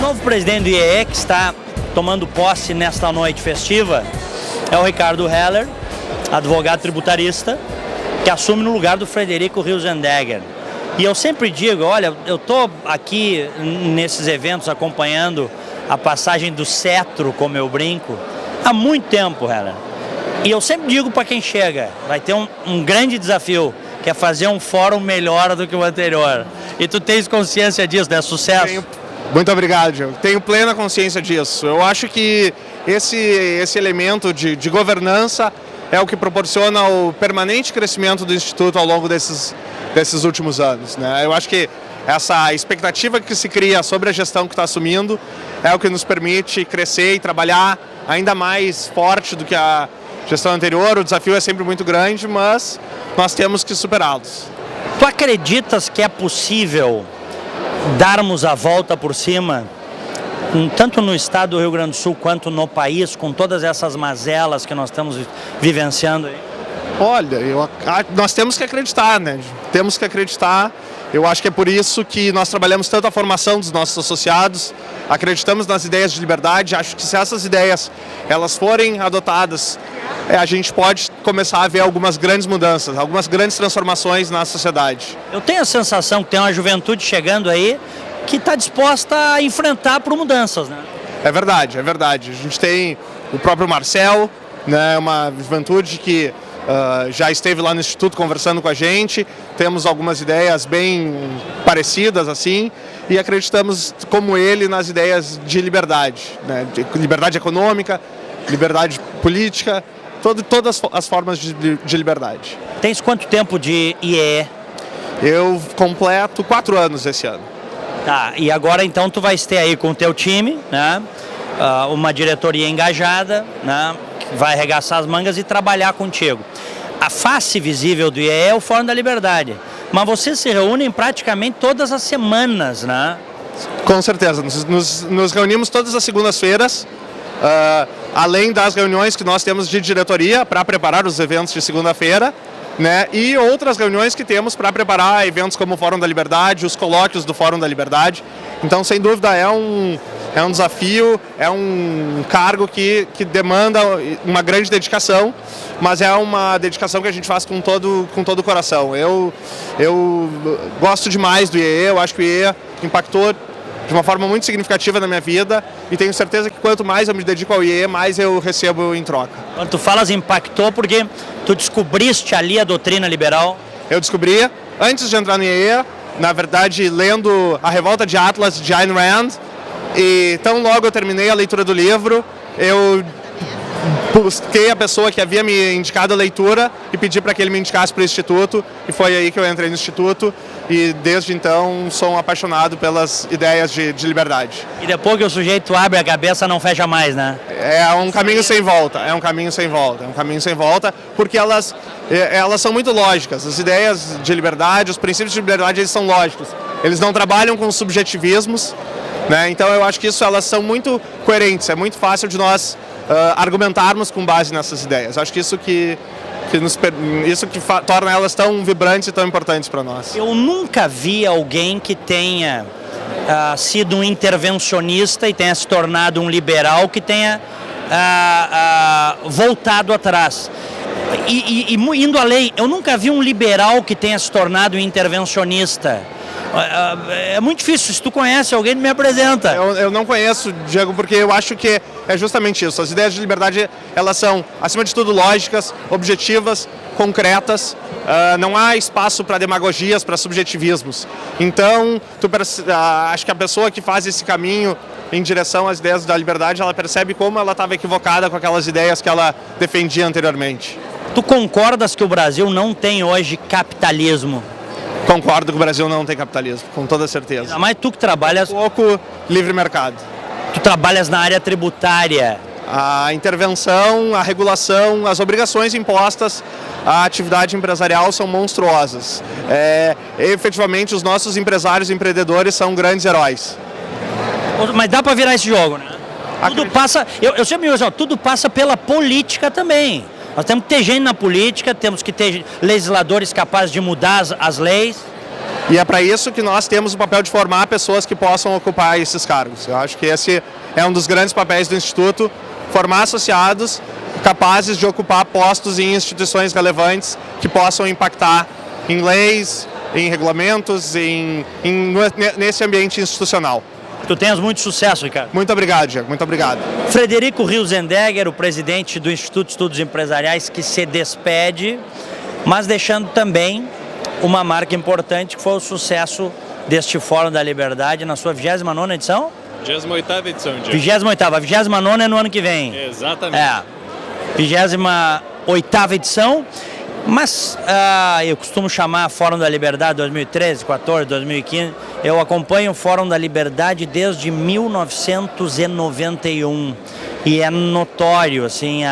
novo presidente do IEE, que está tomando posse nesta noite festiva, é o Ricardo Heller, advogado tributarista, que assume no lugar do Frederico Riosendegger. E eu sempre digo, olha, eu estou aqui nesses eventos acompanhando a passagem do cetro, como eu brinco, há muito tempo, Heller. E eu sempre digo para quem chega, vai ter um grande desafio, que é fazer um fórum melhor do que o anterior. E tu tens consciência disso, né? Sucesso. Muito obrigado, Diego. Tenho plena consciência disso. Eu acho que esse elemento de governança é o que proporciona o permanente crescimento do Instituto ao longo desses últimos anos, né? Eu acho que essa expectativa que se cria sobre a gestão que está assumindo é o que nos permite crescer e trabalhar ainda mais forte do que a gestão anterior. O desafio é sempre muito grande, mas nós temos que superá-los. Tu acreditas que é possível darmos a volta por cima, tanto no estado do Rio Grande do Sul quanto no país, com todas essas mazelas que nós estamos vivenciando aí? Olha, nós temos que acreditar, né? Temos que acreditar. Eu acho que é por isso que nós trabalhamos tanto a formação dos nossos associados, acreditamos nas ideias de liberdade. Acho que se essas ideias elas forem adotadas, a gente pode começar a ver algumas grandes mudanças, algumas grandes transformações na sociedade. Eu tenho a sensação que tem uma juventude chegando aí que está disposta a enfrentar por mudanças, né? É verdade, é verdade. A gente tem o próprio Marcel, né, uma juventude que já esteve lá no Instituto conversando com a gente, temos algumas ideias bem parecidas assim e acreditamos como ele nas ideias de liberdade, né, de liberdade econômica, liberdade política, todas as formas de liberdade. Tens quanto tempo de IEE? Eu completo 4 anos esse ano. Tá, e agora então tu vais ter aí com o teu time, né, uma diretoria engajada, né, que vai arregaçar as mangas e trabalhar contigo. A face visível do IEE é o Fórum da Liberdade, mas vocês se reúnem praticamente todas as semanas, né? Com certeza, nos reunimos todas as segundas-feiras, além das reuniões que nós temos de diretoria para preparar os eventos de segunda-feira, né, e outras reuniões que temos para preparar eventos como o Fórum da Liberdade, os colóquios do Fórum da Liberdade. Então, sem dúvida, é um desafio, é um cargo que demanda uma grande dedicação, mas é uma dedicação que a gente faz com todo o coração. Eu gosto demais do IEE, eu acho que o IEE impactou de uma forma muito significativa na minha vida e tenho certeza que quanto mais eu me dedico ao IEE, mais eu recebo em troca. Quando tu falas impactou, porque tu descobriste ali a doutrina liberal? Eu descobri antes de entrar no IEE, na verdade, lendo A Revolta de Atlas, de Ayn Rand, e tão logo eu terminei a leitura do livro, eu busquei a pessoa que havia me indicado a leitura e pedi para que ele me indicasse para o Instituto, e foi aí que eu entrei no Instituto e desde então sou um apaixonado pelas ideias de liberdade. E depois que o sujeito abre a cabeça não fecha mais, né? É um caminho sem volta, é um caminho sem volta, porque elas são muito lógicas. As ideias de liberdade, os princípios de liberdade, eles são lógicos. Eles não trabalham com subjetivismos, né? Então eu acho que elas são muito coerentes, é muito fácil de nós argumentarmos com base nessas ideias. Acho que isso que torna elas tão vibrantes e tão importantes para nós. Eu nunca vi alguém que tenha sido um intervencionista e tenha se tornado um liberal que tenha voltado atrás. E indo além, eu nunca vi um liberal que tenha se tornado um intervencionista. É muito difícil, se tu conhece alguém, me apresenta. Eu não conheço, Diego, porque eu acho que é justamente isso. As ideias de liberdade, elas são, acima de tudo, lógicas, objetivas, concretas. Não há espaço para demagogias, para subjetivismos. Então, acho que a pessoa que faz esse caminho em direção às ideias da liberdade, ela percebe como ela estava equivocada com aquelas ideias que ela defendia anteriormente. Tu concordas que o Brasil não tem hoje capitalismo? Concordo que o Brasil não tem capitalismo, com toda certeza. Mas tu que trabalhas... Pouco livre mercado. Tu trabalhas na área tributária. A intervenção, a regulação, as obrigações impostas à atividade empresarial são monstruosas. Efetivamente, os nossos empresários e empreendedores são grandes heróis. Mas dá para virar esse jogo, né? Tudo passa... Eu sempre digo assim, tudo passa pela política também. Nós temos que ter gente na política, temos que ter legisladores capazes de mudar as leis. E é para isso que nós temos o papel de formar pessoas que possam ocupar esses cargos. Eu acho que esse é um dos grandes papéis do Instituto, formar associados capazes de ocupar postos em instituições relevantes que possam impactar em leis, em regulamentos, nesse ambiente institucional. Tu tenhas muito sucesso, Ricardo. Muito obrigado, Diego. Muito obrigado. Frederico Riosendegger, o presidente do Instituto de Estudos Empresariais, que se despede, mas deixando também uma marca importante, que foi o sucesso deste Fórum da Liberdade na sua 29ª edição? 28ª edição, Diego. 28ª. A 29ª é no ano que vem. Exatamente. 28ª edição. Mas eu costumo chamar Fórum da Liberdade 2013, 14, 2015. Eu acompanho o Fórum da Liberdade desde 1991 e é notório assim,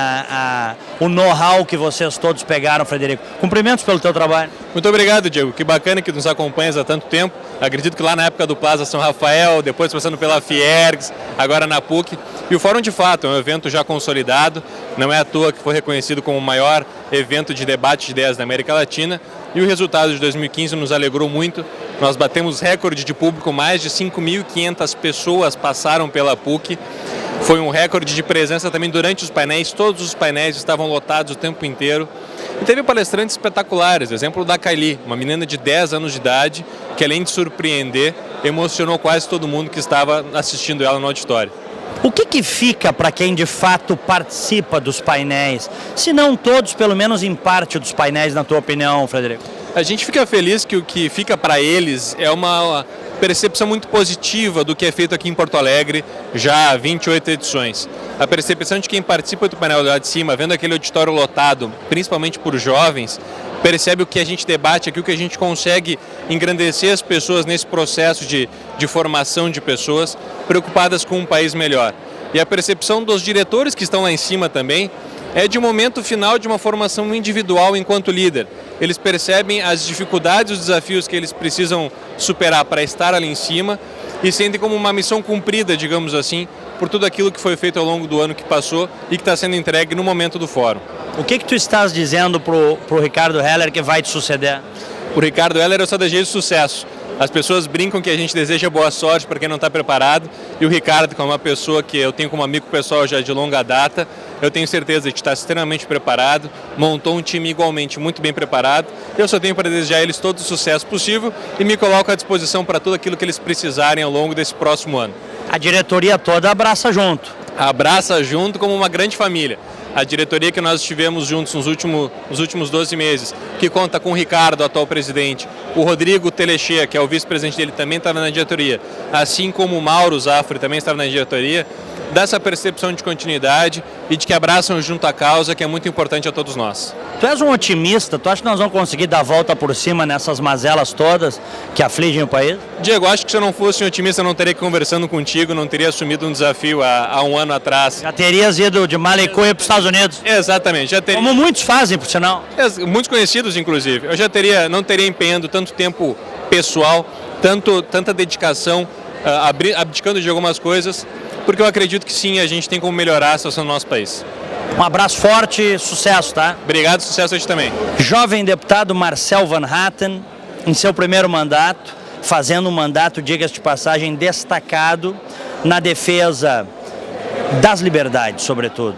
o know-how que vocês todos pegaram, Frederico. Cumprimentos pelo teu trabalho. Muito obrigado, Diego. Que bacana que nos acompanhas há tanto tempo. Acredito que lá na época do Plaza São Rafael, depois passando pela Fiergs, agora na PUC. E o Fórum, de fato, é um evento já consolidado. Não é à toa que foi reconhecido como o maior evento de debate de ideias da América Latina. E o resultado de 2015 nos alegrou muito. Nós batemos recorde de público, mais de 5.500 pessoas passaram pela PUC. Foi um recorde de presença também durante os painéis. Todos os painéis estavam lotados o tempo inteiro. E teve palestrantes espetaculares, exemplo da Kylie, uma menina de 10 anos de idade, que além de surpreender, emocionou quase todo mundo que estava assistindo ela no auditório. O que fica para quem de fato participa dos painéis? Se não todos, pelo menos em parte dos painéis, na tua opinião, Frederico? A gente fica feliz que o que fica para eles é uma percepção muito positiva do que é feito aqui em Porto Alegre, já há 28 edições. A percepção de quem participa do painel lá de cima, vendo aquele auditório lotado, principalmente por jovens, percebe o que a gente debate aqui, o que a gente consegue engrandecer as pessoas nesse processo de formação de pessoas preocupadas com um país melhor. E a percepção dos diretores que estão lá em cima também é de um momento final de uma formação individual enquanto líder. Eles percebem as dificuldades, os desafios que eles precisam superar para estar ali em cima e sentem como uma missão cumprida, digamos assim, por tudo aquilo que foi feito ao longo do ano que passou e que está sendo entregue no momento do fórum. O que tu estás dizendo pro Ricardo Heller que vai te suceder? O Ricardo Heller eu só desejo sucesso. As pessoas brincam que a gente deseja boa sorte para quem não está preparado e o Ricardo, como uma pessoa que eu tenho como amigo pessoal já de longa data, eu tenho certeza de estar extremamente preparado, montou um time igualmente muito bem preparado. Eu só tenho para desejar a eles todo o sucesso possível e me coloco à disposição para tudo aquilo que eles precisarem ao longo desse próximo ano. A diretoria toda abraça junto. Abraça junto como uma grande família. A diretoria que nós estivemos juntos nos últimos 12 meses, que conta com o Ricardo, atual presidente, o Rodrigo Telechea, que é o vice-presidente dele, também estava na diretoria, assim como o Mauro Zafre também estava na diretoria, dá essa percepção de continuidade e de que abraçam junto a causa, que é muito importante a todos nós. Tu és um otimista, tu acha que nós vamos conseguir dar a volta por cima nessas mazelas todas que afligem o país? Diego, acho que se eu não fosse um otimista, eu não teria conversando contigo, não teria assumido um desafio há um ano atrás. Já terias ido de Malicuia para os Estados Unidos? Exatamente. Já teria... Como muitos fazem, por sinal. Muitos conhecidos, inclusive. Eu já não teria empenhando tanto tempo pessoal, tanta dedicação, abdicando de algumas coisas, porque eu acredito que sim, a gente tem como melhorar a situação do nosso país. Um abraço forte, sucesso, tá? Obrigado, sucesso a ti também. Jovem deputado Marcel Van Hatten, em seu primeiro mandato, fazendo um mandato, diga-se de passagem, destacado na defesa das liberdades, sobretudo.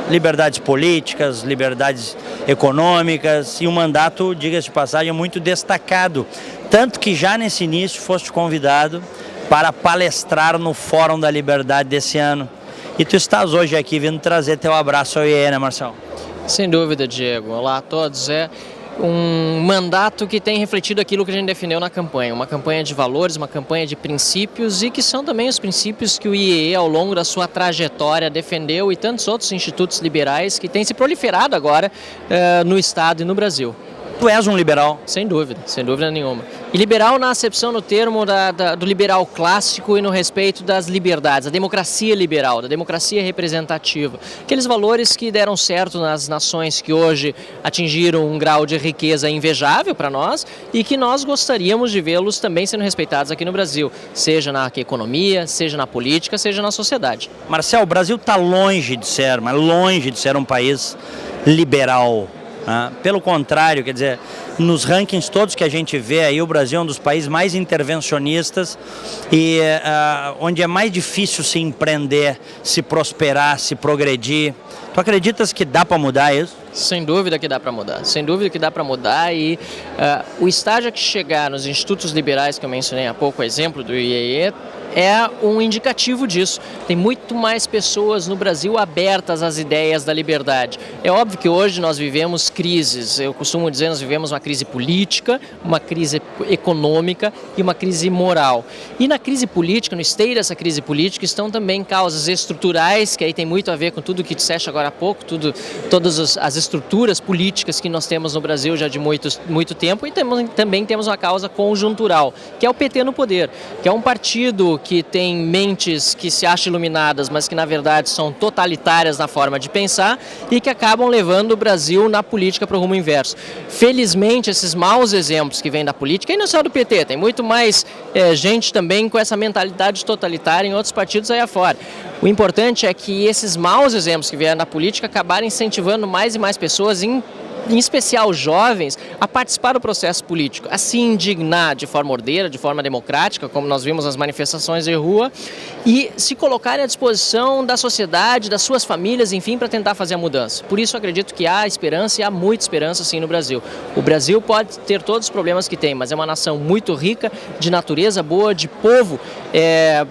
Liberdades políticas, liberdades econômicas e um mandato, diga-se de passagem, muito destacado. Tanto que já nesse início foste convidado para palestrar no Fórum da Liberdade desse ano. E tu estás hoje aqui vindo trazer teu abraço ao IE, né, Marcelo? Sem dúvida, Diego. Olá a todos. É um mandato que tem refletido aquilo que a gente defendeu na campanha. Uma campanha de valores, uma campanha de princípios e que são também os princípios que o IEE, ao longo da sua trajetória, defendeu e tantos outros institutos liberais que têm se proliferado agora no Estado e no Brasil. Tu és um liberal? Sem dúvida nenhuma. E liberal na acepção no termo do liberal clássico e no respeito das liberdades, da democracia liberal, da democracia representativa. Aqueles valores que deram certo nas nações que hoje atingiram um grau de riqueza invejável para nós e que nós gostaríamos de vê-los também sendo respeitados aqui no Brasil, seja na economia, seja na política, seja na sociedade. Marcelo, o Brasil está longe de ser, mas longe de ser um país liberal. Pelo contrário, quer dizer, nos rankings todos que a gente vê aí, o Brasil é um dos países mais intervencionistas e onde é mais difícil se empreender, se prosperar, se progredir. Tu acreditas que dá para mudar isso? Sem dúvida que dá para mudar, sem dúvida que dá para mudar e o estágio a que chegar nos institutos liberais que eu mencionei há pouco, o exemplo do IEE, é um indicativo disso. Tem muito mais pessoas no Brasil abertas às ideias da liberdade. É óbvio que hoje nós vivemos crises, eu costumo dizer, nós vivemos uma crise política, uma crise econômica e uma crise moral. E na crise política, no esteio dessa crise política, estão também causas estruturais, que aí tem muito a ver com tudo que disseste agora há pouco, todas as estruturas políticas que nós temos no Brasil já de muito tempo, e também temos uma causa conjuntural, que é o PT no poder, que é um partido que tem mentes que se acham iluminadas, mas que na verdade são totalitárias na forma de pensar e que acabam levando o Brasil na política para o rumo inverso. Felizmente, esses maus exemplos que vêm da política, e não só do PT, tem muito mais gente também com essa mentalidade totalitária em outros partidos aí afora. O importante é que esses maus exemplos que vieram da política acabarem incentivando mais e mais pessoas, em especial jovens, a participar do processo político, a se indignar de forma ordeira, de forma democrática, como nós vimos nas manifestações de rua, e se colocarem à disposição da sociedade, das suas famílias, enfim, para tentar fazer a mudança. Por isso eu acredito que há esperança e há muita esperança sim no Brasil. O Brasil pode ter todos os problemas que tem, mas é uma nação muito rica, de natureza boa, de povo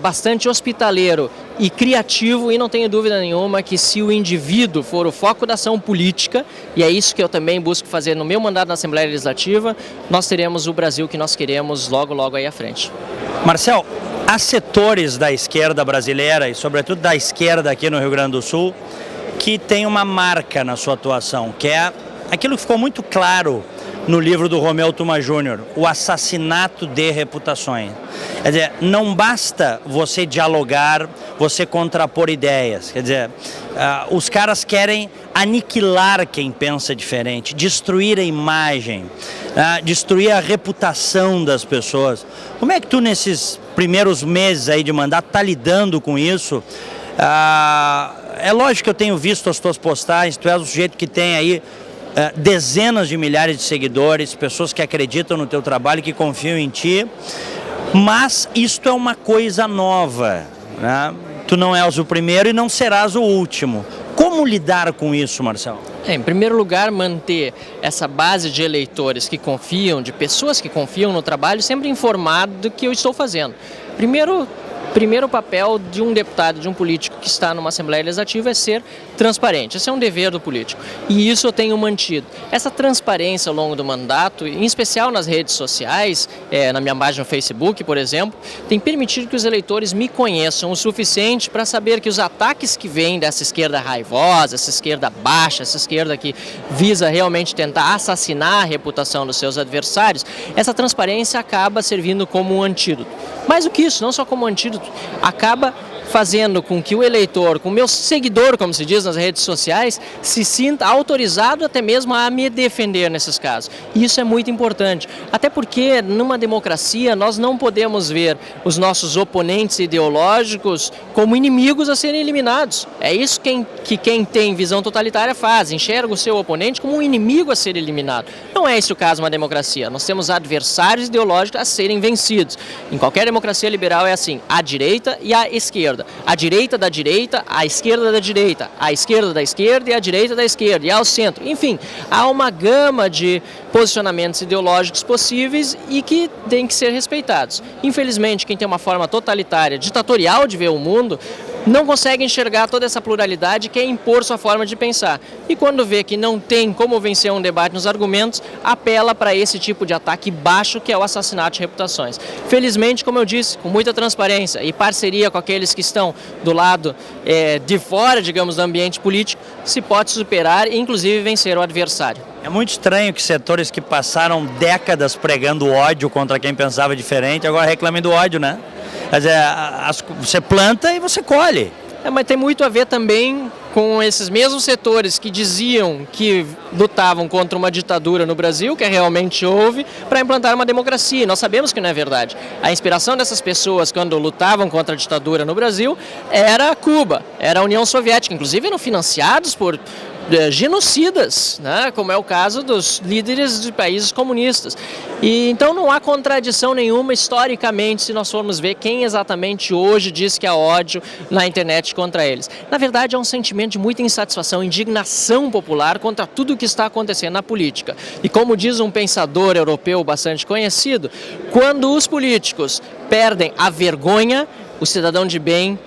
bastante hospitaleiro e criativo, e não tenho dúvida nenhuma que se o indivíduo for o foco da ação política, e é isso que eu também busco fazer no meu mandato na Assembleia Legislativa, nós teremos o Brasil que nós queremos logo aí à frente. Marcel, há setores da esquerda brasileira e sobretudo da esquerda aqui no Rio Grande do Sul que tem uma marca na sua atuação, que é aquilo que ficou muito claro no livro do Romeu Tuma Júnior, o assassinato de reputações. Quer dizer, não basta você dialogar, você contrapor ideias. Quer dizer, os caras querem aniquilar quem pensa diferente, destruir a imagem, destruir a reputação das pessoas. Como é que tu, nesses primeiros meses aí de mandato, está lidando com isso? É lógico que eu tenho visto as tuas postagens, tu és o sujeito que tem aí dezenas de milhares de seguidores, pessoas que acreditam no teu trabalho, que confiam em ti, mas isto é uma coisa nova, né? Tu não és o primeiro e não serás o último. Como lidar com isso, Marcelo? Em primeiro lugar, manter essa base de eleitores que confiam, de pessoas que confiam no trabalho, sempre informado do que eu estou fazendo. Primeiro papel de um deputado, de um político que está numa Assembleia Legislativa é ser transparente. Esse é um dever do político. E isso eu tenho mantido. Essa transparência ao longo do mandato, em especial nas redes sociais, na minha página no Facebook, por exemplo, tem permitido que os eleitores me conheçam o suficiente para saber que os ataques que vêm dessa esquerda raivosa, essa esquerda baixa, essa esquerda que visa realmente tentar assassinar a reputação dos seus adversários, essa transparência acaba servindo como um antídoto. Mais do que isso, não só como antídoto, acaba fazendo com que o eleitor, com o meu seguidor, como se diz nas redes sociais, se sinta autorizado até mesmo a me defender nesses casos. E isso é muito importante, até porque numa democracia nós não podemos ver os nossos oponentes ideológicos como inimigos a serem eliminados. É isso que quem tem visão totalitária faz, enxerga o seu oponente como um inimigo a ser eliminado. Não é esse o caso de uma democracia, nós temos adversários ideológicos a serem vencidos. Em qualquer democracia liberal é assim, a direita e a esquerda. A direita da direita, a esquerda da direita, a esquerda da esquerda e a direita da esquerda, e ao centro. Enfim, há uma gama de posicionamentos ideológicos possíveis e que têm que ser respeitados. Infelizmente, quem tem uma forma totalitária, ditatorial de ver o mundo, não consegue enxergar toda essa pluralidade e quer impor sua forma de pensar. E quando vê que não tem como vencer um debate nos argumentos, apela para esse tipo de ataque baixo que é o assassinato de reputações. Felizmente, como eu disse, com muita transparência e parceria com aqueles que estão do lado de fora, digamos, do ambiente político, se pode superar e inclusive vencer o adversário. É muito estranho que setores que passaram décadas pregando ódio contra quem pensava diferente, agora reclamem do ódio, né? Quer dizer, você planta e você colhe. Mas tem muito a ver também com esses mesmos setores que diziam que lutavam contra uma ditadura no Brasil, que realmente houve, para implantar uma democracia. Nós sabemos que não é verdade. A inspiração dessas pessoas, quando lutavam contra a ditadura no Brasil, era Cuba, era a União Soviética. Inclusive eram financiados por genocidas, né? Como é o caso dos líderes de países comunistas. E então não há contradição nenhuma historicamente se nós formos ver quem exatamente hoje diz que há ódio na internet contra eles. Na verdade, é um sentimento de muita insatisfação, indignação popular contra tudo o que está acontecendo na política. E como diz um pensador europeu bastante conhecido, quando os políticos perdem a vergonha, o cidadão de bem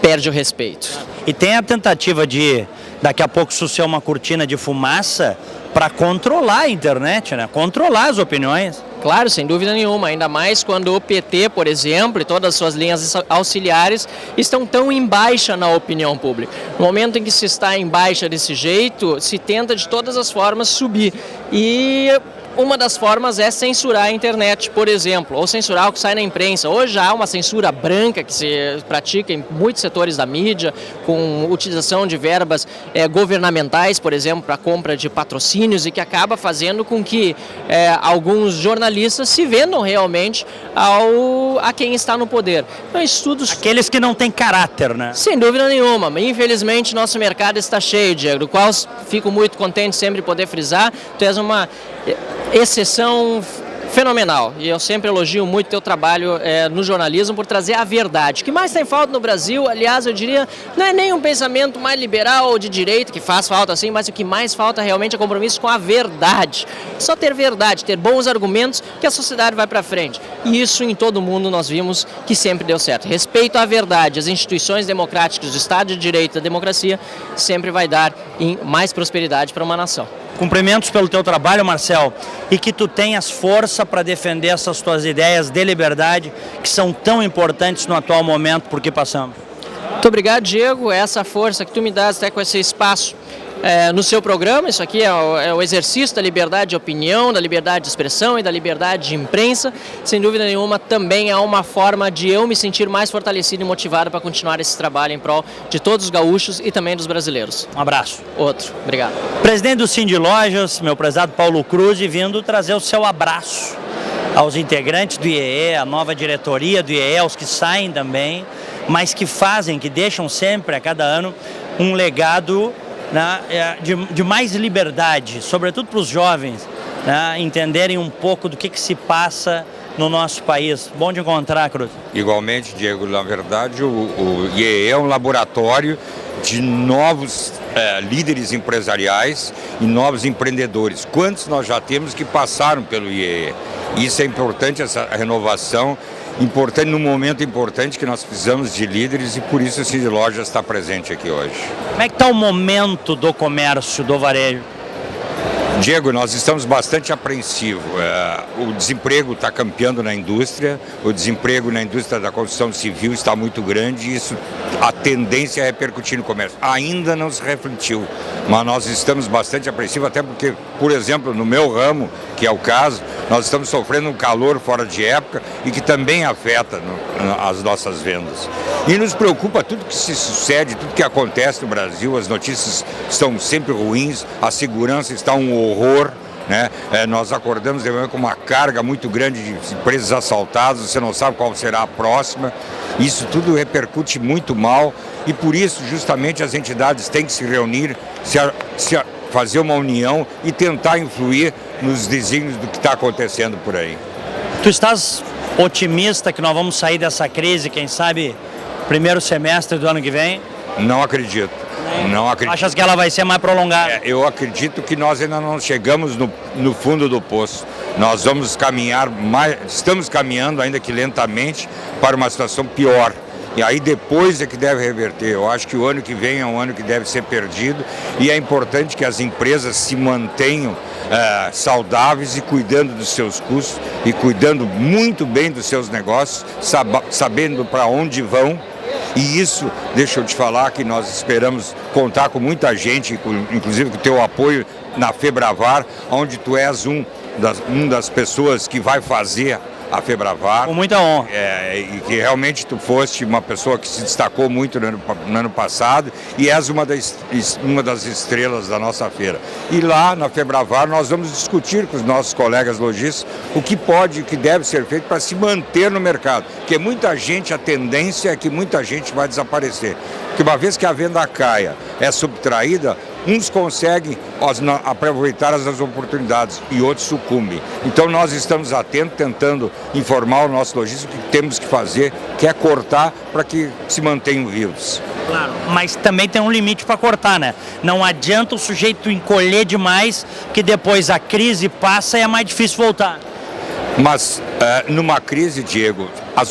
perde o respeito. E tem a tentativa de, daqui a pouco, ser uma cortina de fumaça para controlar a internet, né? Controlar as opiniões. Claro, sem dúvida nenhuma, ainda mais quando o PT, por exemplo, e todas as suas linhas auxiliares estão tão em baixa na opinião pública. No momento em que se está em baixa desse jeito, se tenta de todas as formas subir. E uma das formas é censurar a internet, por exemplo, ou censurar o que sai na imprensa. Hoje já há uma censura branca que se pratica em muitos setores da mídia, com utilização de verbas governamentais, por exemplo, para compra de patrocínios, e que acaba fazendo com que alguns jornalistas se vendam realmente a quem está no poder. Então, estudos... Aqueles que não têm caráter, né? Sem dúvida nenhuma. Infelizmente, nosso mercado está cheio, Diego, do qual fico muito contente sempre de poder frisar. Tu és uma exceção fenomenal, e eu sempre elogio muito o teu trabalho no jornalismo por trazer a verdade. O que mais tem falta no Brasil, aliás, eu diria, não é nem um pensamento mais liberal ou de direita, que faz falta assim, mas o que mais falta realmente é compromisso com a verdade. Só ter verdade, ter bons argumentos, que a sociedade vai para frente. E isso em todo mundo nós vimos que sempre deu certo. Respeito à verdade, as instituições democráticas, do Estado de Direito, da democracia, sempre vai dar mais prosperidade para uma nação. Cumprimentos pelo teu trabalho, Marcel, e que tu tenhas força para defender essas tuas ideias de liberdade que são tão importantes no atual momento por que passamos. Muito obrigado, Diego. Essa força que tu me dás até com esse espaço no seu programa. Isso aqui é o exercício da liberdade de opinião, da liberdade de expressão e da liberdade de imprensa. Sem dúvida nenhuma, também é uma forma de eu me sentir mais fortalecido e motivado para continuar esse trabalho em prol de todos os gaúchos e também dos brasileiros. Um abraço. Outro. Obrigado. Presidente do Cindy Lojas, meu prezado Paulo Cruz, vindo trazer o seu abraço aos integrantes do IEE, a nova diretoria do IEE, aos que saem também, mas que fazem, que deixam sempre, a cada ano, um legado, né, de mais liberdade, sobretudo para os jovens, né, entenderem um pouco do que se passa no nosso país. Bom de encontrar, Cruz. Igualmente, Diego, na verdade o IEE é um laboratório de novos líderes empresariais e novos empreendedores. Quantos nós já temos que passaram pelo IEE? Isso é importante, essa renovação, importante num momento importante que nós precisamos de líderes, e por isso o Cindy Lojas está presente aqui hoje. Como é que está o momento do comércio, do varejo? Diego, nós estamos bastante apreensivos. O desemprego está campeando na indústria, o desemprego na indústria da construção civil está muito grande, e isso, a tendência é repercutir no comércio. Ainda não se refletiu, mas nós estamos bastante apreensivos, até porque, por exemplo, no meu ramo, que é o caso, nós estamos sofrendo um calor fora de época e que também afeta as nossas vendas. E nos preocupa tudo que se sucede, tudo que acontece no Brasil, as notícias estão sempre ruins, a segurança está um horror, né? Nós acordamos de manhã com uma carga muito grande de empresas assaltadas, você não sabe qual será a próxima. Isso tudo repercute muito mal, e por isso justamente as entidades têm que se reunir, fazer uma união e tentar influir nos desígnios do que está acontecendo por aí. Tu estás otimista que nós vamos sair dessa crise, quem sabe, primeiro semestre do ano que vem? Não acredito. Não acredito. Achas que ela vai ser mais prolongada? Eu acredito que nós ainda não chegamos no fundo do poço. Nós vamos caminhar estamos caminhando, ainda que lentamente, para uma situação pior. E aí depois é que deve reverter. Eu acho que o ano que vem é um ano que deve ser perdido, e é importante que as empresas se mantenham saudáveis e cuidando dos seus custos e cuidando muito bem dos seus negócios, sabendo para onde vão. E isso, deixa eu te falar, que nós esperamos contar com muita gente, inclusive com o teu apoio na Febravar, onde tu és uma das pessoas que vai fazer a Febravar. Com muita honra. E que realmente tu foste uma pessoa que se destacou muito no ano passado, e és uma das estrelas da nossa feira. E lá na Febravar nós vamos discutir com os nossos colegas lojistas o que pode e o que deve ser feito para se manter no mercado. Porque muita gente, a tendência é que muita gente vai desaparecer. que uma vez que a venda caia, é subtraída, uns conseguem aproveitar as oportunidades e outros sucumbem. Então nós estamos atentos, tentando informar o nosso lojista o que temos que fazer, que é cortar para que se mantenham vivos. Claro, mas também tem um limite para cortar, né? Não adianta o sujeito encolher demais, que depois a crise passa e é mais difícil voltar. Mas numa crise, Diego, as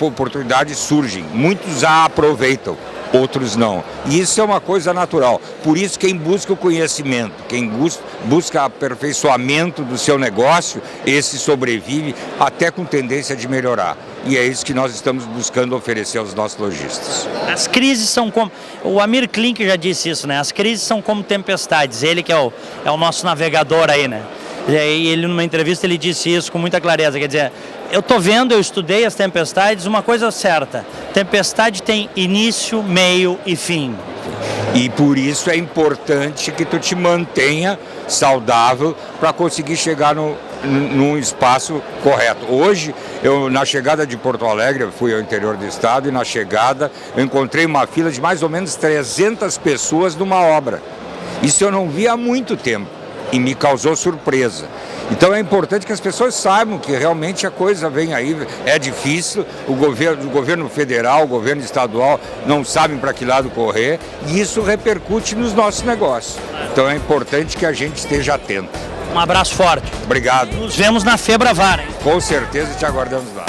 oportunidades surgem, muitos a aproveitam, outros não. E isso é uma coisa natural. Por isso, quem busca o conhecimento, quem busca aperfeiçoamento do seu negócio, esse sobrevive até com tendência de melhorar. E é isso que nós estamos buscando oferecer aos nossos lojistas. As crises são como... O Amir Klink já disse isso, né? As crises são como tempestades. Ele que é o nosso navegador aí, né? E aí ele, numa entrevista, ele disse isso com muita clareza. Quer dizer, eu estou vendo, eu estudei as tempestades, uma coisa certa. Tempestade tem início, meio e fim. E por isso é importante que tu te mantenha saudável para conseguir chegar num espaço correto. Hoje, na chegada de Porto Alegre, fui ao interior do estado e na chegada eu encontrei uma fila de mais ou menos 300 pessoas numa obra. Isso eu não vi há muito tempo e me causou surpresa. Então é importante que as pessoas saibam que realmente a coisa vem aí, é difícil, o governo federal, o governo estadual não sabem para que lado correr e isso repercute nos nossos negócios. Então é importante que a gente esteja atento. Um abraço forte. Obrigado. Nos vemos na Febravar, hein? Com certeza te aguardamos lá.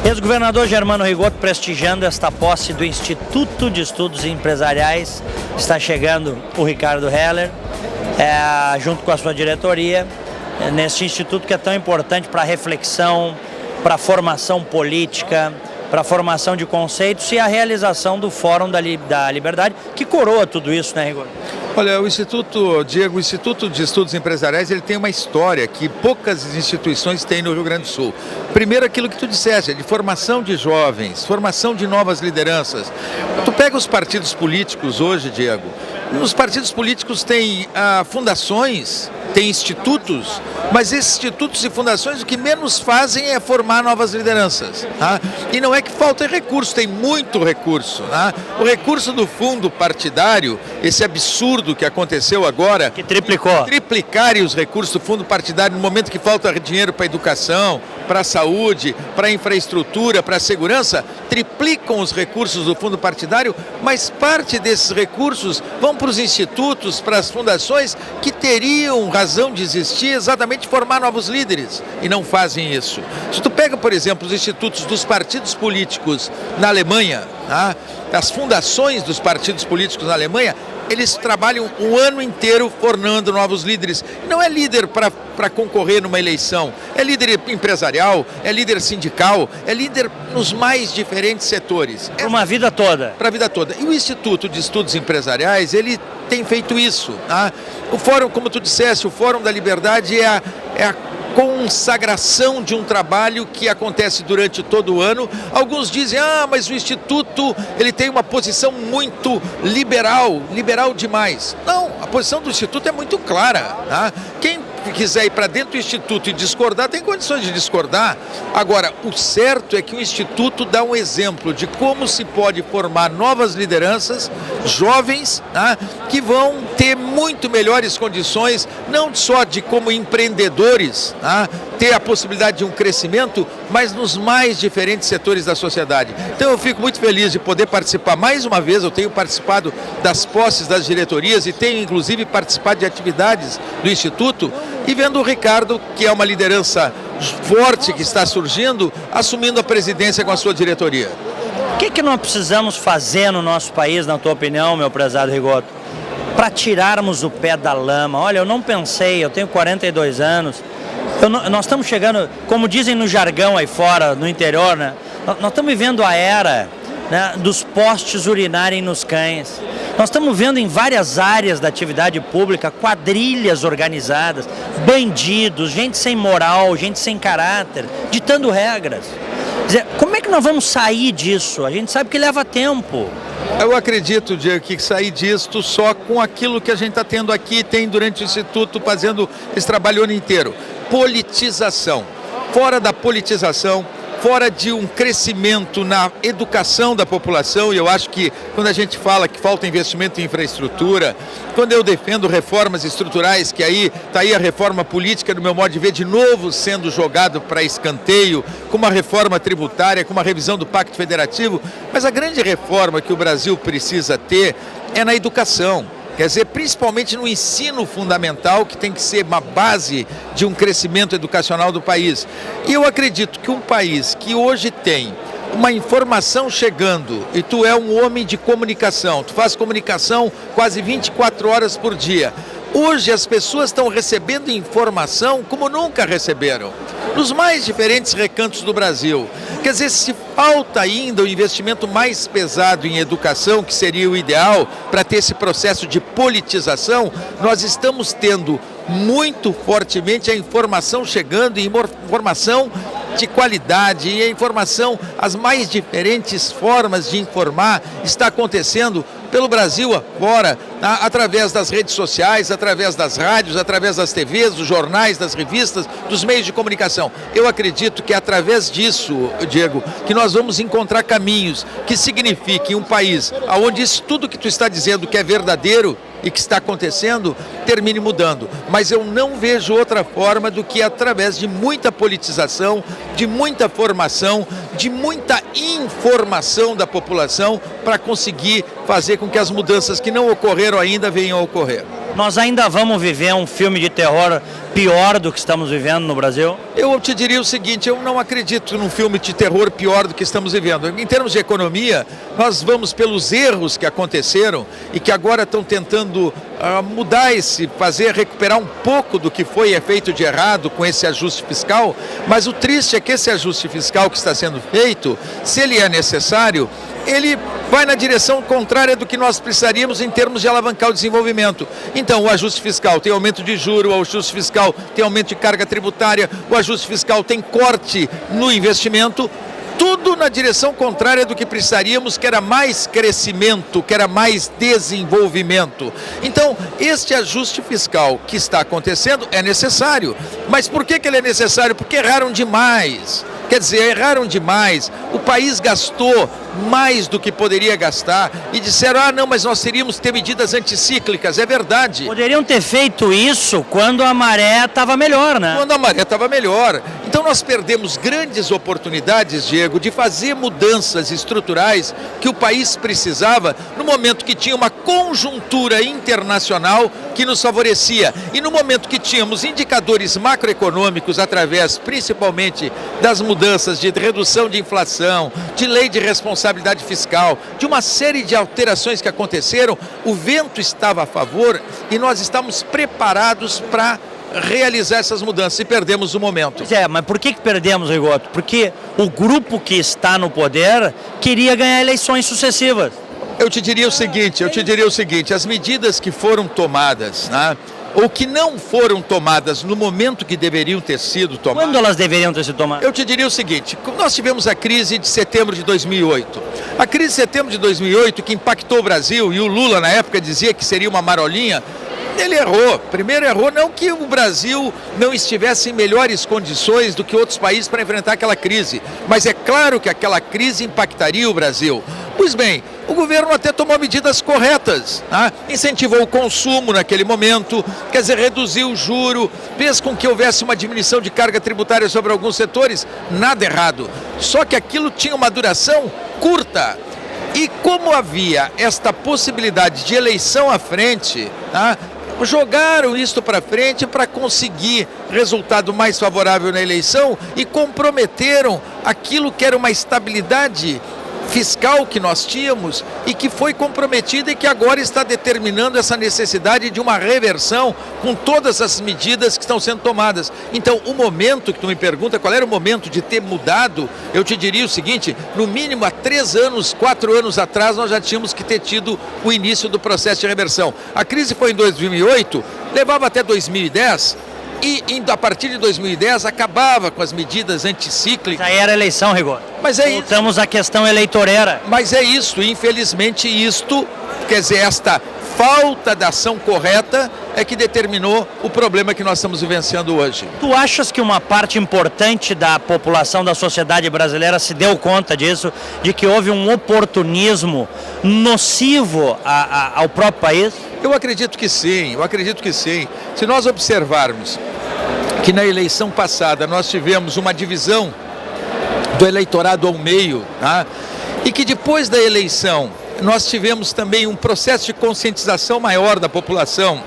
Ex-governador Germano Rigoto prestigiando esta posse do Instituto de Estudos Empresariais. Está chegando o Ricardo Heller, junto com a sua diretoria, nesse instituto que é tão importante para a reflexão, para a formação política, para a formação de conceitos e a realização do Fórum da Liberdade, que coroa tudo isso, né, Rigoto? Olha, o Instituto, Diego, o Instituto de Estudos Empresariais, ele tem uma história que poucas instituições têm no Rio Grande do Sul. Primeiro, aquilo que tu disseste, de formação de jovens, formação de novas lideranças. Tu pega os partidos políticos hoje, Diego, nos partidos políticos tem fundações, tem institutos, mas esses institutos e fundações o que menos fazem é formar novas lideranças. Tá? E não é que falta recurso, tem muito recurso. Tá? O recurso do fundo partidário, esse absurdo que aconteceu agora, que triplicou. Triplicarem os recursos do fundo partidário no momento que falta dinheiro para a educação, para a saúde, para a infraestrutura, para a segurança, triplicam os recursos do fundo partidário, mas parte desses recursos vão para os institutos, para as fundações que teriam razão de existir exatamente formar novos líderes e não fazem isso. Se tu pega, por exemplo, os institutos dos partidos políticos na Alemanha, tá? As fundações dos partidos políticos na Alemanha, eles trabalham o ano inteiro formando novos líderes. Não é líder para concorrer numa eleição, é líder empresarial, é líder sindical, é líder nos mais diferentes setores. Para uma vida toda. Para a vida toda. E o Instituto de Estudos Empresariais, ele tem feito isso. Tá? O Fórum, como tu disseste, o Fórum da Liberdade é a consagração de um trabalho que acontece durante todo o ano. Alguns dizem, mas o Instituto ele tem uma posição muito liberal demais. Não, a posição do Instituto é muito clara. Tá? Quem quiser ir para dentro do Instituto e discordar, tem condições de discordar. Agora, o certo é que o Instituto dá um exemplo de como se pode formar novas lideranças, jovens, tá? Que vão ter muito melhores condições, não só de como empreendedores, tá? Ter a possibilidade de um crescimento, mas nos mais diferentes setores da sociedade. Então eu fico muito feliz de poder participar mais uma vez, eu tenho participado das posses das diretorias e tenho inclusive participado de atividades do Instituto, e vendo o Ricardo, que é uma liderança forte que está surgindo, assumindo a presidência com a sua diretoria. O que nós precisamos fazer no nosso país, na tua opinião, meu prezado Rigoto, para tirarmos o pé da lama? Olha, eu não pensei, eu tenho 42 anos, nós estamos chegando, como dizem no jargão aí fora, no interior, né? Nós estamos vivendo a era, né, dos postes urinarem nos cães. Nós estamos vendo em várias áreas da atividade pública quadrilhas organizadas, bandidos, gente sem moral, gente sem caráter, ditando regras. Quer dizer, como é que nós vamos sair disso? A gente sabe que leva tempo. Eu acredito, Diego, que sair disto só com aquilo que a gente está tendo aqui, tem durante o Instituto, fazendo esse trabalho o ano inteiro. Politização. Fora da politização, fora de um crescimento na educação da população, e eu acho que quando a gente fala que falta investimento em infraestrutura, quando eu defendo reformas estruturais, que aí está aí a reforma política, no meu modo de ver, de novo sendo jogado para escanteio, com uma reforma tributária, com uma revisão do Pacto Federativo, mas a grande reforma que o Brasil precisa ter é na educação. Quer dizer, principalmente no ensino fundamental, que tem que ser uma base de um crescimento educacional do país. E eu acredito que um país que hoje tem uma informação chegando, e tu é um homem de comunicação, tu faz comunicação quase 24 horas por dia. Hoje as pessoas estão recebendo informação como nunca receberam, nos mais diferentes recantos do Brasil. Quer dizer, se falta ainda o investimento mais pesado em educação, que seria o ideal para ter esse processo de politização, nós estamos tendo muito fortemente a informação chegando, e informação de qualidade, e a informação, as mais diferentes formas de informar está acontecendo pelo Brasil afora, através das redes sociais, através das rádios, através das TVs, dos jornais, das revistas, dos meios de comunicação. Eu acredito que é através disso, Diego, que nós vamos encontrar caminhos que signifiquem um país onde isso tudo que tu está dizendo que é verdadeiro e que está acontecendo, termine mudando. Mas eu não vejo outra forma do que através de muita politização, de muita formação, de muita informação da população para conseguir fazer com que as mudanças que não ocorreram ainda venham a ocorrer. Nós ainda vamos viver um filme de terror pior do que estamos vivendo no Brasil? Eu te diria o seguinte, eu não acredito num filme de terror pior do que estamos vivendo. Em termos de economia, nós vamos pelos erros que aconteceram e que agora estão tentando mudar recuperar um pouco do que foi feito de errado com esse ajuste fiscal, mas o triste é que esse ajuste fiscal que está sendo feito, se ele é necessário, ele vai na direção contrária do que nós precisaríamos em termos de alavancar o desenvolvimento. Então, o ajuste fiscal tem aumento de juros, o ajuste fiscal tem aumento de carga tributária, o ajuste fiscal tem corte no investimento, tudo na direção contrária do que precisaríamos, que era mais crescimento, que era mais desenvolvimento. Então, este ajuste fiscal que está acontecendo é necessário. Mas por que ele é necessário? Porque erraram demais. Quer dizer, erraram demais. O país gastou mais do que poderia gastar e disseram, não, mas nós teríamos que ter medidas anticíclicas. É verdade. Poderiam ter feito isso quando a maré estava melhor, né? Quando a maré estava melhor. Então nós perdemos grandes oportunidades, Diego, de fazer mudanças estruturais que o país precisava no momento que tinha uma conjuntura internacional que nos favorecia. E no momento que tínhamos indicadores macroeconômicos através, principalmente, das mudanças de redução de inflação, de lei de responsabilidade fiscal, de uma série de alterações que aconteceram, o vento estava a favor e nós estávamos preparados para realizar essas mudanças e perdemos o momento. Mas por que perdemos, Rigoto? Porque o grupo que está no poder queria ganhar eleições sucessivas. Eu te diria o seguinte, as medidas que foram tomadas, né, ou que não foram tomadas no momento que deveriam ter sido tomadas. Quando elas deveriam ter sido tomadas? Eu te diria o seguinte, nós tivemos a crise de setembro de 2008. A crise de setembro de 2008 que impactou o Brasil, e o Lula na época dizia que seria uma marolinha, ele errou. Primeiro errou, não que o Brasil não estivesse em melhores condições do que outros países para enfrentar aquela crise, mas é claro que aquela crise impactaria o Brasil. Pois bem, o governo até tomou medidas corretas, tá? Incentivou o consumo naquele momento, quer dizer, reduziu o juro, fez com que houvesse uma diminuição de carga tributária sobre alguns setores, nada errado. Só que aquilo tinha uma duração curta. E como havia esta possibilidade de eleição à frente, tá? Jogaram isto para frente para conseguir resultado mais favorável na eleição e comprometeram aquilo que era uma estabilidade fiscal que nós tínhamos e que foi comprometida e que agora está determinando essa necessidade de uma reversão com todas as medidas que estão sendo tomadas. Então, o momento que tu me pergunta qual era o momento de ter mudado, eu te diria o seguinte, no mínimo há 3 anos, 4 anos atrás, nós já tínhamos que ter tido o início do processo de reversão. A crise foi em 2008, levava até 2010, e a partir de 2010 acabava com as medidas anticíclicas. Aí era eleição, Rigor. Mas é Voltamos à questão eleitoreira. Mas é isso, infelizmente isto, quer dizer, esta falta da ação correta é que determinou o problema que nós estamos vivenciando hoje. Tu achas que uma parte importante da população, da sociedade brasileira se deu conta disso, de que houve um oportunismo nocivo ao próprio país? Eu acredito que sim, Se nós observarmos que na eleição passada nós tivemos uma divisão do eleitorado ao meio, tá? E que depois da eleição nós tivemos também um processo de conscientização maior da população,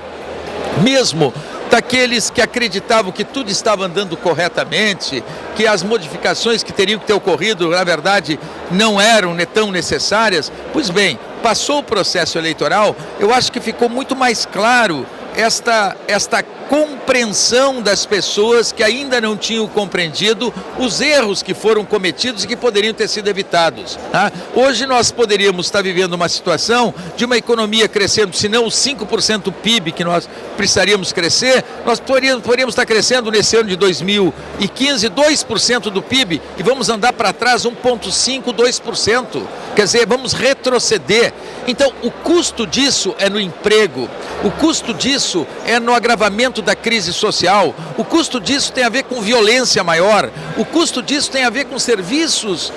mesmo daqueles que acreditavam que tudo estava andando corretamente, que as modificações que teriam que ter ocorrido, na verdade, não eram tão necessárias. Pois bem, passou o processo eleitoral, eu acho que ficou muito mais claro esta compreensão das pessoas que ainda não tinham compreendido os erros que foram cometidos e que poderiam ter sido evitados. Tá? Hoje nós poderíamos estar vivendo uma situação de uma economia crescendo, se não os 5% do PIB que nós precisaríamos crescer, nós poderíamos estar crescendo nesse ano de 2015 2% do PIB e vamos andar para trás 1,5%, 2%. Quer dizer, vamos retroceder. Então, o custo disso é no emprego, o custo disso é no agravamento da crise social, o custo disso tem a ver com violência maior, o custo disso tem a ver com serviços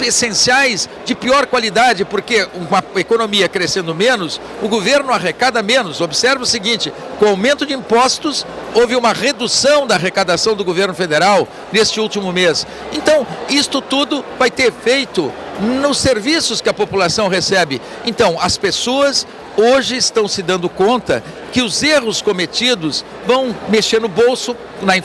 essenciais de pior qualidade, porque uma economia crescendo menos, o governo arrecada menos. Observe o seguinte, com o aumento de impostos, houve uma redução da arrecadação do governo federal neste último mês. Então, isto tudo vai ter efeito nos serviços que a população recebe. Então, as pessoas hoje estão se dando conta que os erros cometidos vão mexer no bolso com a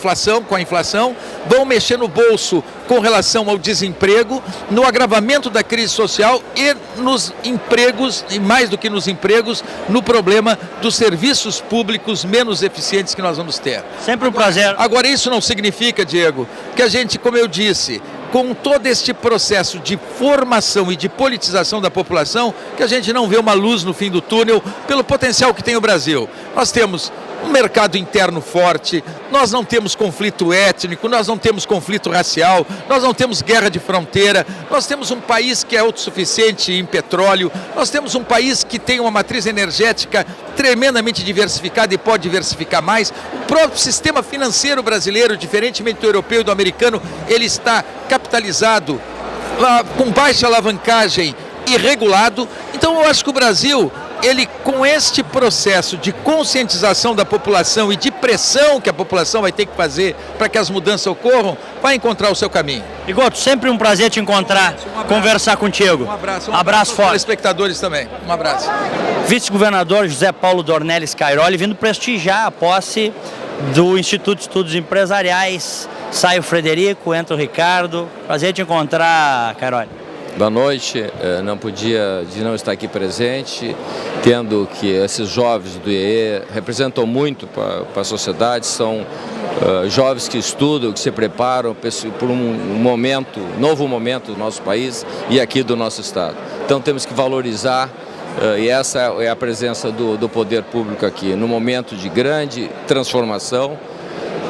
inflação, vão mexer no bolso com relação ao desemprego, no agravamento da crise social e nos empregos, e mais do que nos empregos, no problema dos serviços públicos menos eficientes que nós vamos ter. Sempre um prazer. Agora, isso não significa, Diego, que a gente, como eu disse, com todo este processo de formação e de politização da população, que a gente não vê uma luz no fim do túnel pelo potencial que tem o Brasil. Nós temos um mercado interno forte, nós não temos conflito étnico, nós não temos conflito racial, nós não temos guerra de fronteira, nós temos um país que é autossuficiente em petróleo, nós temos um país que tem uma matriz energética tremendamente diversificada e pode diversificar mais. O próprio sistema financeiro brasileiro, diferentemente do europeu e do americano, ele está capitalizado, com baixa alavancagem e regulado. Então eu acho que o Brasil, ele com este processo de conscientização da população e de pressão que a população vai ter que fazer para que as mudanças ocorram, vai encontrar o seu caminho. Igoto, sempre um prazer te encontrar, conversar contigo. Um abraço Abraço forte. aos espectadores também. Um abraço. Vice-governador José Paulo Dornelles Cairoli vindo prestigiar a posse do Instituto de Estudos Empresariais. Sai o Frederico, entra o Ricardo. Prazer te encontrar, Cairoli. Boa noite, não podia de não estar aqui presente, tendo que esses jovens do IEE representam muito para a sociedade, são jovens que estudam, que se preparam por um novo momento do nosso país e aqui do nosso estado. Então temos que valorizar, e essa é a presença do poder público aqui, no momento de grande transformação,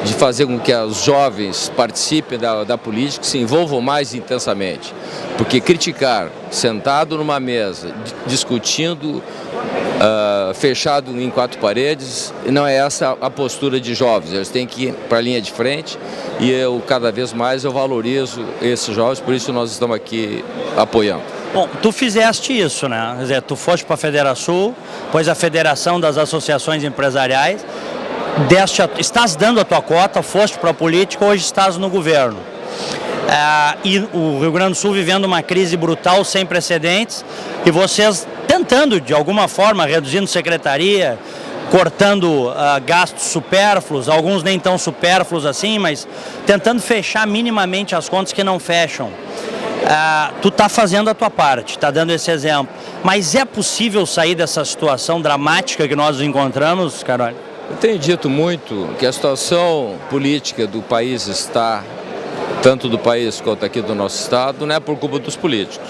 de fazer com que os jovens participem da política, se envolvam mais intensamente. Porque criticar, sentado numa mesa, discutindo, fechado em 4 paredes, não é essa a postura de jovens. Eles têm que ir para a linha de frente e cada vez mais eu valorizo esses jovens, por isso nós estamos aqui apoiando. Bom, tu fizeste isso, né? Quer dizer, tu foste para a Federação, depois a Federação das Associações Empresariais, estás dando a tua cota, foste para a política, hoje estás no governo. E o Rio Grande do Sul vivendo uma crise brutal, sem precedentes, e vocês tentando, de alguma forma, reduzindo secretaria, cortando gastos supérfluos, alguns nem tão supérfluos assim, mas tentando fechar minimamente as contas que não fecham. Tu está fazendo a tua parte, está dando esse exemplo, mas é possível sair dessa situação dramática que nós nos encontramos, Cairoli? Eu tenho dito muito que a situação política do país está, tanto do país quanto aqui do nosso estado, não é por culpa dos políticos.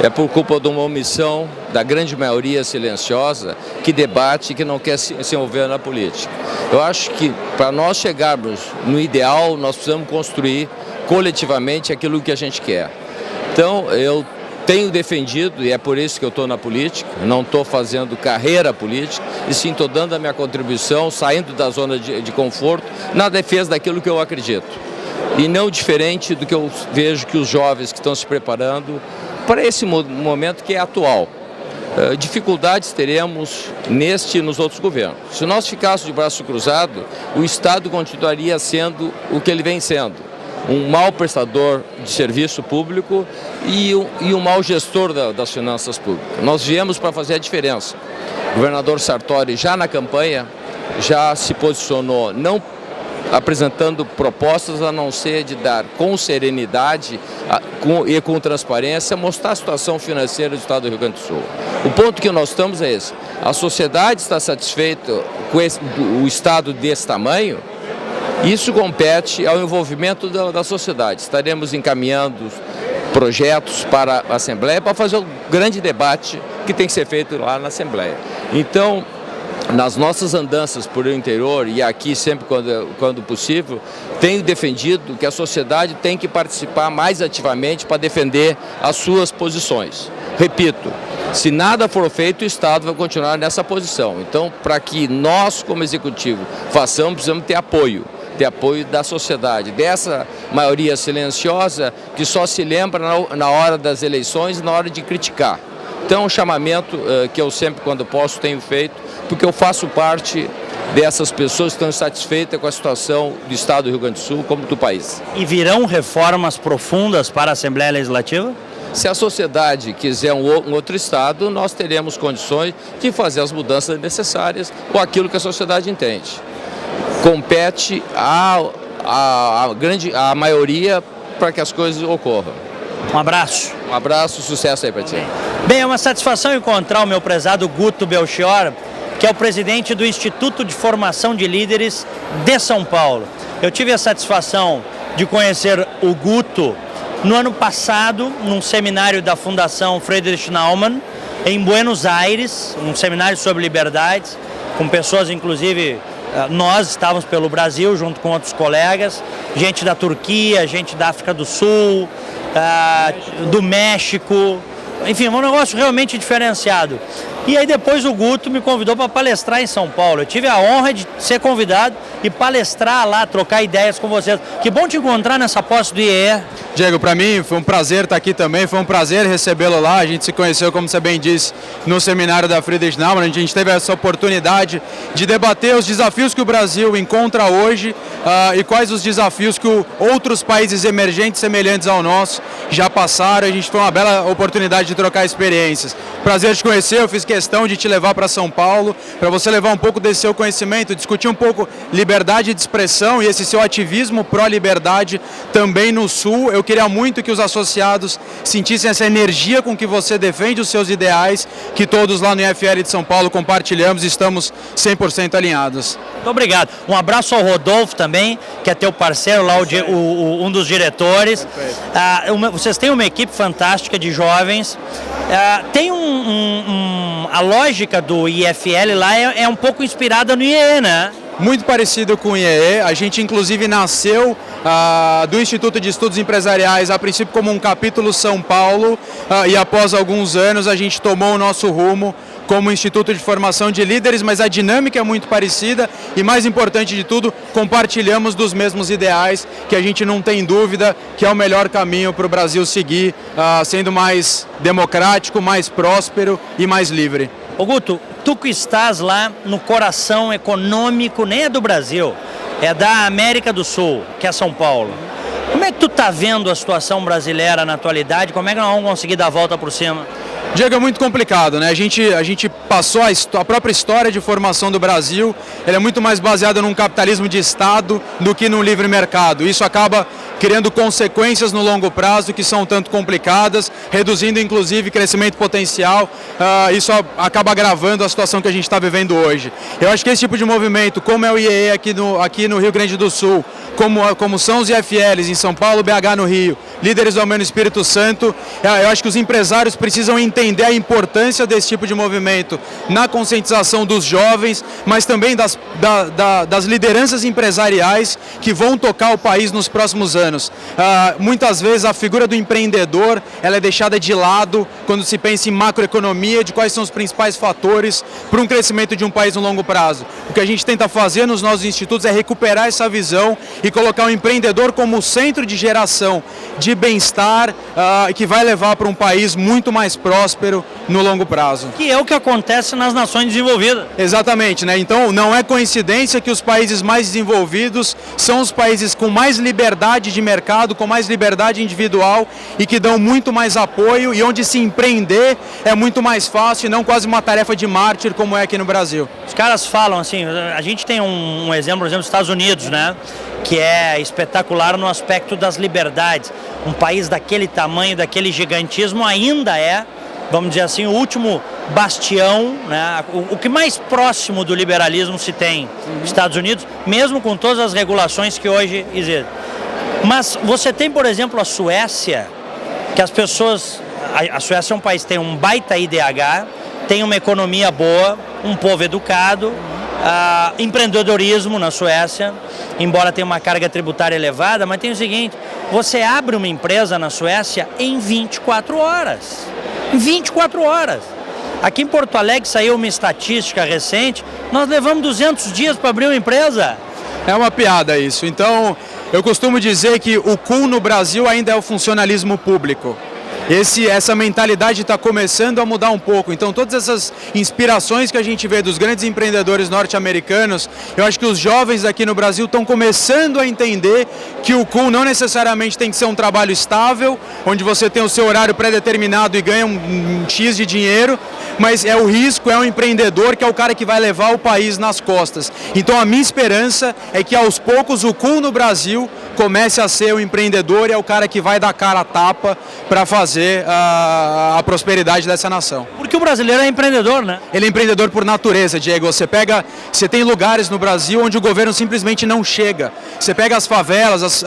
É por culpa de uma omissão da grande maioria silenciosa que debate e que não quer se envolver na política. Eu acho que para nós chegarmos no ideal, nós precisamos construir coletivamente aquilo que a gente quer. Então, eu tenho defendido, e é por isso que eu estou na política, não estou fazendo carreira política, e sim estou dando a minha contribuição, saindo da zona de conforto, na defesa daquilo que eu acredito. E não diferente do que eu vejo que os jovens que estão se preparando para esse momento que é atual. Dificuldades teremos neste e nos outros governos. Se nós ficássemos de braço cruzado, o Estado continuaria sendo o que ele vem sendo. Um mau prestador de serviço público e um mau gestor das finanças públicas. Nós viemos para fazer a diferença. O governador Sartori, já na campanha, já se posicionou, não apresentando propostas a não ser de dar com serenidade e com transparência, mostrar a situação financeira do Estado do Rio Grande do Sul. O ponto que nós estamos é esse. A sociedade está satisfeita com o Estado desse tamanho. Isso compete ao envolvimento da sociedade. Estaremos encaminhando projetos para a Assembleia para fazer o grande debate que tem que ser feito lá na Assembleia. Então, nas nossas andanças por o interior e aqui sempre quando possível, tenho defendido que a sociedade tem que participar mais ativamente para defender as suas posições. Repito, se nada for feito, o Estado vai continuar nessa posição. Então, para que nós, como Executivo, façamos, precisamos ter apoio da sociedade, dessa maioria silenciosa que só se lembra na hora das eleições e na hora de criticar. Então, é um chamamento que eu sempre, quando posso, tenho feito, porque eu faço parte dessas pessoas que estão insatisfeitas com a situação do Estado do Rio Grande do Sul, como do país. E virão reformas profundas para a Assembleia Legislativa? Se a sociedade quiser um outro Estado, nós teremos condições de fazer as mudanças necessárias com aquilo que a sociedade entende. Compete à maioria para que as coisas ocorram. Um abraço. Um abraço, sucesso aí para ti. Bem, é uma satisfação encontrar o meu prezado Guto Belchior, que é o presidente do Instituto de Formação de Líderes de São Paulo. Eu tive a satisfação de conhecer o Guto no ano passado, num seminário da Fundação Friedrich Naumann, em Buenos Aires, um seminário sobre liberdades, com pessoas, inclusive, nós estávamos pelo Brasil, junto com outros colegas, gente da Turquia, gente da África do Sul, do México, enfim, um negócio realmente diferenciado. E aí depois o Guto me convidou para palestrar em São Paulo. Eu tive a honra de ser convidado e palestrar lá, trocar ideias com vocês. Que bom te encontrar nessa posse do IEE. Diego, para mim foi um prazer estar aqui também, foi um prazer recebê-lo lá. A gente se conheceu, como você bem disse, no seminário da Friedrich Naumann. A gente teve essa oportunidade de debater os desafios que o Brasil encontra hoje e quais os desafios que outros países emergentes semelhantes ao nosso já passaram. A gente foi uma bela oportunidade de trocar experiências. Prazer te conhecer, eu fiz questão de te levar para São Paulo, para você levar um pouco desse seu conhecimento, discutir um pouco liberdade de expressão e esse seu ativismo pró-liberdade também no Sul. Eu queria muito que os associados sentissem essa energia com que você defende os seus ideais, que todos lá no IFL de São Paulo compartilhamos e estamos 100% alinhados. Muito obrigado. Um abraço ao Rodolfo também, que é teu parceiro lá, um dos diretores. Vocês têm uma equipe fantástica de jovens. Tem a lógica do IFL lá é um pouco inspirada no IEE, né? Muito parecido com o IEE, a gente inclusive nasceu do Instituto de Estudos Empresariais, a princípio como um capítulo São Paulo, e após alguns anos a gente tomou o nosso rumo como Instituto de Formação de Líderes, mas a dinâmica é muito parecida e, mais importante de tudo, compartilhamos dos mesmos ideais, que a gente não tem dúvida que é o melhor caminho para o Brasil seguir, sendo mais democrático, mais próspero e mais livre. Ô Guto, tu que estás lá no coração econômico, nem é do Brasil, é da América do Sul, que é São Paulo. Como é que tu está vendo a situação brasileira na atualidade? Como é que nós vamos conseguir dar a volta por cima? Diego, é muito complicado, né? A gente passou a própria história de formação do Brasil, ela é muito mais baseada num capitalismo de Estado do que num livre mercado. Isso acaba criando consequências no longo prazo que são tanto complicadas, reduzindo inclusive crescimento potencial. Isso acaba agravando a situação que a gente está vivendo hoje. Eu acho que esse tipo de movimento, como é o IEE aqui no Rio Grande do Sul, como são os IFLs em São Paulo, BH no Rio, líderes do Almeida no Espírito Santo, eu acho que os empresários precisam entender a importância desse tipo de movimento na conscientização dos jovens, mas também das lideranças empresariais que vão tocar o país nos próximos anos. Muitas vezes a figura do empreendedor ela é deixada de lado quando se pensa em macroeconomia, de quais são os principais fatores para um crescimento de um país no longo prazo. O que a gente tenta fazer nos nossos institutos é recuperar essa visão e colocar o empreendedor como centro de geração de bem-estar que vai levar para um país muito mais próspero no longo prazo. Que é o que acontece nas nações desenvolvidas. Exatamente, né? Então não é coincidência que os países mais desenvolvidos são os países com mais liberdade de mercado, com mais liberdade individual e que dão muito mais apoio e onde se empreender é muito mais fácil e não quase uma tarefa de mártir como é aqui no Brasil. Os caras falam assim, a gente tem um exemplo, por exemplo, dos Estados Unidos, né? Que é espetacular no aspecto das liberdades. Um país daquele tamanho, daquele gigantismo ainda é, vamos dizer assim, o último bastião, né? O que mais próximo do liberalismo se tem nos Estados Unidos, mesmo com todas as regulações que hoje existem. Mas você tem, por exemplo, a Suécia, que as pessoas... A Suécia é um país que tem um baita IDH, tem uma economia boa, um povo educado, empreendedorismo na Suécia, embora tenha uma carga tributária elevada, mas tem o seguinte, você abre uma empresa na Suécia em 24 horas. Em 24 horas. Aqui em Porto Alegre saiu uma estatística recente, nós levamos 200 dias para abrir uma empresa. É uma piada isso. Então, eu costumo dizer que o cool no Brasil ainda é o funcionalismo público. Essa mentalidade está começando a mudar um pouco. Então, todas essas inspirações que a gente vê dos grandes empreendedores norte-americanos, eu acho que os jovens aqui no Brasil estão começando a entender que o cool não necessariamente tem que ser um trabalho estável, onde você tem o seu horário pré-determinado e ganha um X de dinheiro, mas é o risco, é o empreendedor que é o cara que vai levar o país nas costas. Então, a minha esperança é que aos poucos o cool no Brasil comece a ser o empreendedor e é o cara que vai dar cara a tapa para fazer a prosperidade dessa nação. Porque o brasileiro é empreendedor, né? Ele é empreendedor por natureza, Diego. Você tem lugares no Brasil onde o governo simplesmente não chega. Você pega as favelas,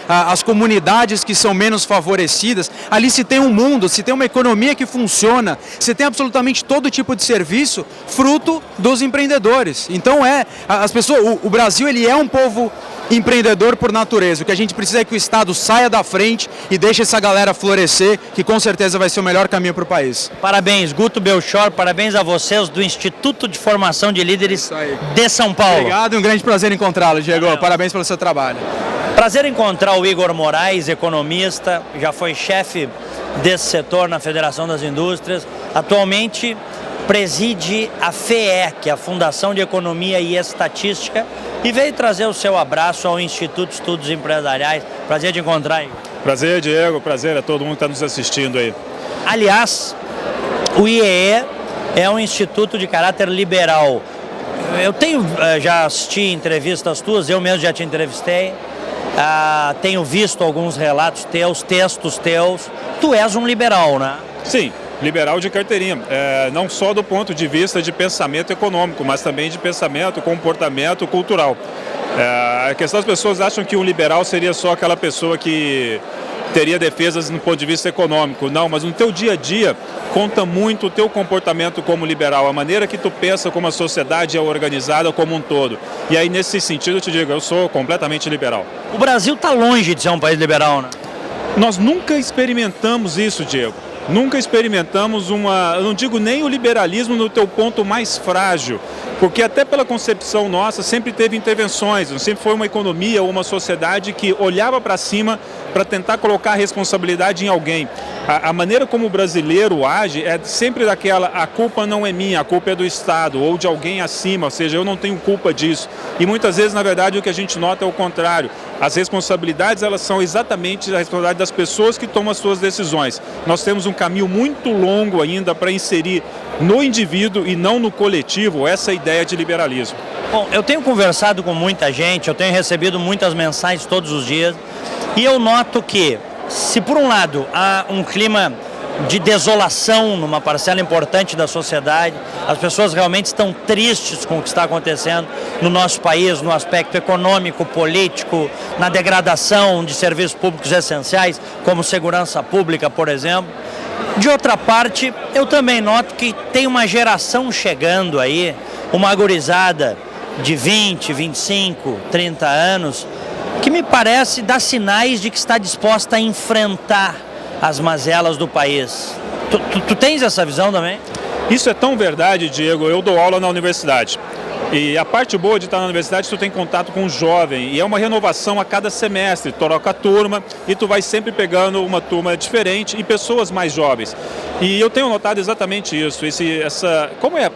as comunidades que são menos favorecidas, ali se tem um mundo, se tem uma economia que funciona, se tem absolutamente todo tipo de serviço fruto dos empreendedores. Então as pessoas, o Brasil ele é um povo empreendedor por natureza. O que a gente precisa é que o Estado saia da frente e deixe essa galera florescer, que com certeza vai ser o melhor caminho para o país. Parabéns, Guto Belchor, parabéns a vocês do Instituto de Formação de Líderes de São Paulo. Obrigado e um grande prazer encontrá-lo, Diego. Parabéns pelo seu trabalho. Prazer encontrar o Igor Moraes, economista, já foi chefe desse setor na Federação das Indústrias, atualmente preside a FEE, que é a Fundação de Economia e Estatística, e veio trazer o seu abraço ao Instituto de Estudos Empresariais. Prazer de encontrar, Igor. Prazer, Diego. Prazer a todo mundo que está nos assistindo aí. Aliás, o IEE é um instituto de caráter liberal. Eu já assisti entrevistas tuas, eu mesmo já te entrevistei. Tenho visto alguns relatos teus, textos teus. Tu és um liberal, né? Sim. Liberal de carteirinha, não só do ponto de vista de pensamento econômico, mas também de pensamento, comportamento cultural. A questão das pessoas acham que um liberal seria só aquela pessoa que teria defesas no ponto de vista econômico. Não, mas no teu dia a dia conta muito o teu comportamento como liberal, a maneira que tu pensa como a sociedade é organizada como um todo. E aí, nesse sentido, eu te digo, eu sou completamente liberal. O Brasil está longe de ser um país liberal, né? Nós nunca experimentamos isso, Diego. Nunca experimentamos eu não digo nem o liberalismo no teu ponto mais frágil, porque até pela concepção nossa sempre teve intervenções, sempre foi uma economia ou uma sociedade que olhava para cima para tentar colocar a responsabilidade em alguém. A maneira como o brasileiro age é sempre daquela, a culpa não é minha, a culpa é do Estado ou de alguém acima, ou seja, eu não tenho culpa disso. E muitas vezes, na verdade, o que a gente nota é o contrário. As responsabilidades, elas são exatamente a responsabilidade das pessoas que tomam as suas decisões. Nós temos um caminho muito longo ainda para inserir no indivíduo e não no coletivo essa ideia de liberalismo. Bom, eu tenho conversado com muita gente, eu tenho recebido muitas mensagens todos os dias E eu noto que, se por um lado há um clima de desolação numa parcela importante da sociedade, as pessoas realmente estão tristes com o que está acontecendo no nosso país, no aspecto econômico, político, na degradação de serviços públicos essenciais, como segurança pública, por exemplo. De outra parte, eu também noto que tem uma geração chegando aí, uma gurizada de 20, 25, 30 anos, que me parece dar sinais de que está disposta a enfrentar as mazelas do país. Tu tens essa visão também? Isso é tão verdade, Diego. Eu dou aula na universidade. E a parte boa de estar na universidade, tu tem contato com o jovem, e é uma renovação a cada semestre, troca a turma e tu vai sempre pegando uma turma diferente e pessoas mais jovens. E eu tenho notado exatamente isso,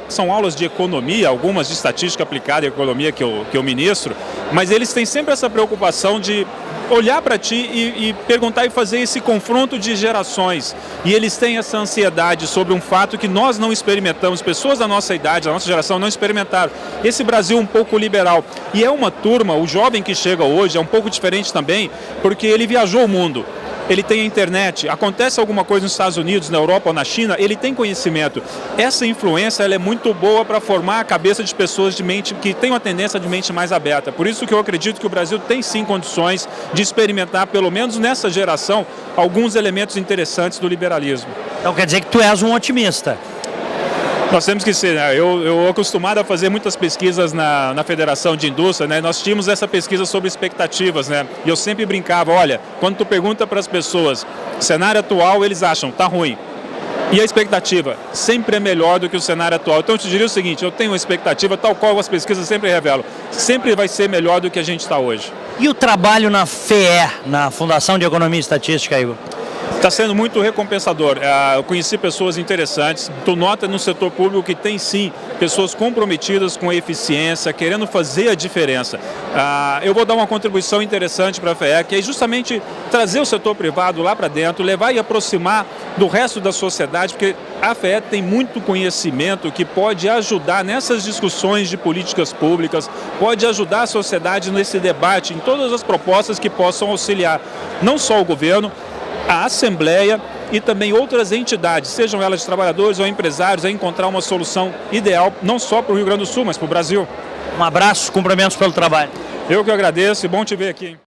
são aulas de economia, algumas de estatística aplicada em economia que eu ministro, mas eles têm sempre essa preocupação de olhar para ti e perguntar e fazer esse confronto de gerações. E eles têm essa ansiedade sobre um fato que nós não experimentamos, pessoas da nossa idade, da nossa geração não experimentaram. Esse Brasil um pouco liberal. E é uma turma, o jovem que chega hoje é um pouco diferente também, porque ele viajou o mundo. Ele tem a internet, acontece alguma coisa nos Estados Unidos, na Europa ou na China, ele tem conhecimento. Essa influência ela é muito boa para formar a cabeça de pessoas de mente que têm uma tendência de mente mais aberta. Por isso que eu acredito que o Brasil tem sim condições de experimentar, pelo menos nessa geração, alguns elementos interessantes do liberalismo. Então quer dizer que tu és um otimista. Nós temos que ser, né? Eu acostumado a fazer muitas pesquisas na Federação de Indústria, né? Nós tínhamos essa pesquisa sobre expectativas, né? E eu sempre brincava, olha, quando tu pergunta para as pessoas, cenário atual, eles acham, tá ruim. E a expectativa sempre é melhor do que o cenário atual. Então eu te diria o seguinte, eu tenho uma expectativa, tal qual as pesquisas sempre revelam, sempre vai ser melhor do que a gente está hoje. E o trabalho na FEE, na Fundação de Economia e Estatística, Igor? Está sendo muito recompensador. Eu conheci pessoas interessantes. Tu nota no setor público que tem sim pessoas comprometidas com a eficiência, querendo fazer a diferença. Eu vou dar uma contribuição interessante para a FEE, que é justamente trazer o setor privado lá para dentro, levar e aproximar do resto da sociedade, porque a FEE tem muito conhecimento que pode ajudar nessas discussões de políticas públicas, pode ajudar a sociedade nesse debate, em todas as propostas que possam auxiliar não só o governo, a Assembleia e também outras entidades, sejam elas de trabalhadores ou empresários, a encontrar uma solução ideal, não só para o Rio Grande do Sul, mas para o Brasil. Um abraço, cumprimentos pelo trabalho. Eu que agradeço e bom te ver aqui.